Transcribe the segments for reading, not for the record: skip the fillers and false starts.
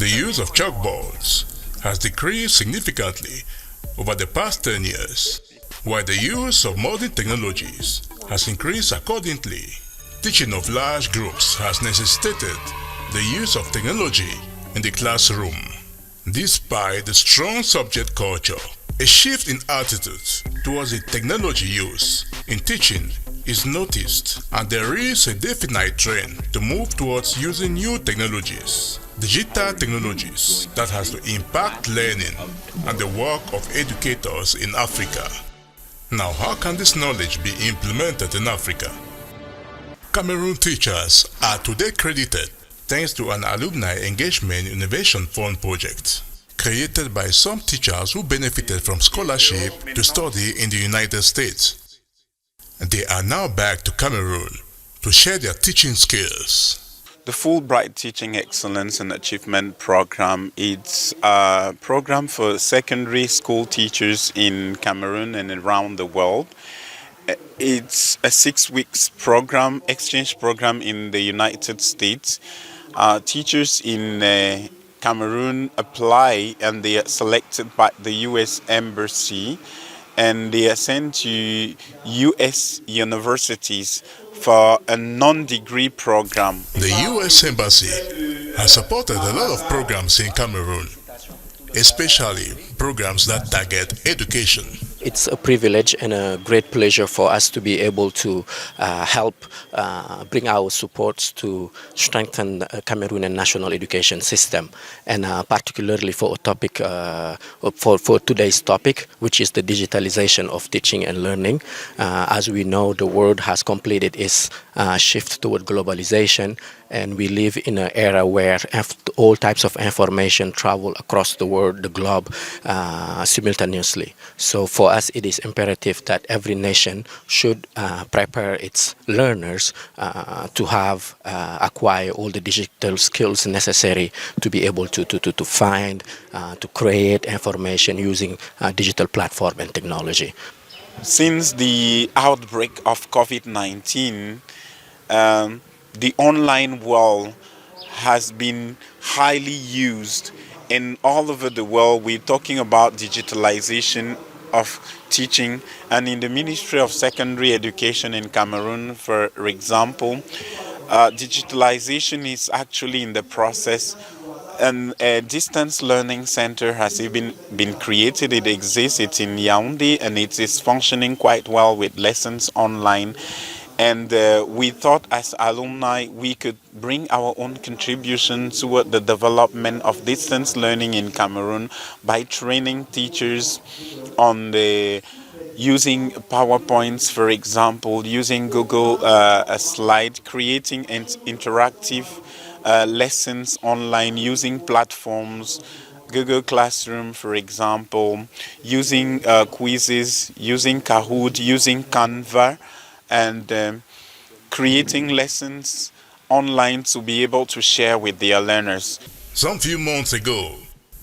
The use of chalkboards has decreased significantly over the past 10 years, while the use of modern technologies has increased accordingly. Teaching of large groups has necessitated the use of technology in the classroom. Despite the strong subject culture, a shift in attitudes towards the technology use in teaching is noticed, and there is a definite trend to move towards using new technologies, digital technologies that has to impact learning and the work of educators in Africa. Now, how can this knowledge be implemented in Africa? Cameroon teachers are today credited thanks to an Alumni Engagement Innovation Fund project created by some teachers who benefited from scholarship to study in the United States. They are now back to Cameroon to share their teaching skills. The Fulbright Teaching Excellence and Achievement Program is a program for secondary school teachers in Cameroon and around the world. It's a 6-week program, exchange program in the United States. Teachers in Cameroon apply and they are selected by the U.S. Embassy and they are sent to U.S. universities for a non-degree program. The U.S. Embassy has supported a lot of programs in Cameroon, especially programs that target education. It's a privilege and a great pleasure for us to be able to help bring our supports to strengthen the Cameroonian national education system, and particularly for a topic for today's topic, which is the digitalization of teaching and learning. As we know, the world has completed its shift toward globalization, and we live in an era where all types of information travel across the world, the globe, simultaneously. So for us, it is imperative that every nation should prepare its learners to have acquire all the digital skills necessary to be able to find, to create information using digital platform and technology. Since the outbreak of COVID-19, the online world has been highly used, and all over the world we're talking about digitalization of teaching. And in the Ministry of Secondary Education in Cameroon, for example, digitalization is actually in the process, and a distance learning center has even been created. It exists, it's in Yaoundé, and it is functioning quite well with lessons online. And we thought as alumni we could bring our own contribution toward the development of distance learning in Cameroon by training teachers on the using PowerPoints, for example, using Google Slide, creating interactive lessons online using platforms, Google Classroom, for example, using quizzes, using Kahoot, using Canva, and creating lessons online to be able to share with their learners. Some few months ago,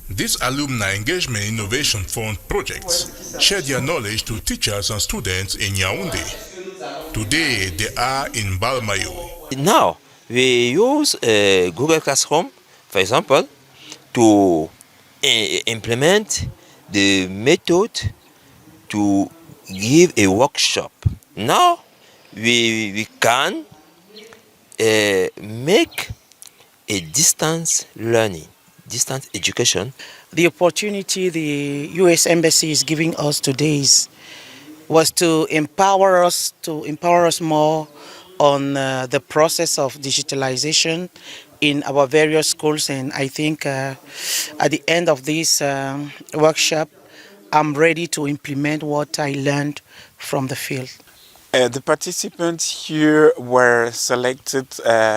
this Alumni Engagement Innovation Fund projects shared their knowledge to teachers and students in Yaoundé. Today, they are in Mbalmayo. Now, we use Google Classroom, for example, to implement the method to give a workshop. Now, we can make a distance learning, distance education. The opportunity the U.S. Embassy is giving us today was to empower us more on the process of digitalization in our various schools. And I think at the end of this workshop, I'm ready to implement what I learned from the field. The participants here were selected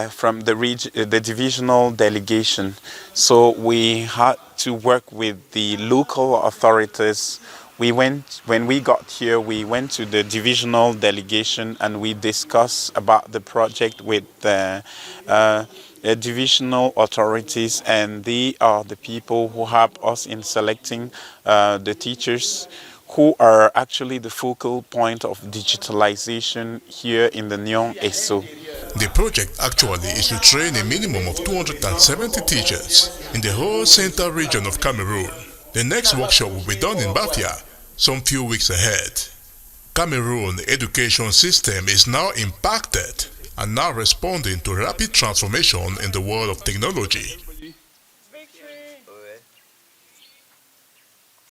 from the divisional delegation. So we had to work with the local authorities. When we got here, we went to the divisional delegation and we discussed about the project with the divisional authorities, and they are the people who help us in selecting the teachers who are actually the focal point of digitalization here in the Nyon ESO. The project actually is to train a minimum of 270 teachers in the whole central region of Cameroon. The next workshop will be done in Bafia some few weeks ahead. Cameroon education system is now impacted and now responding to rapid transformation in the world of technology.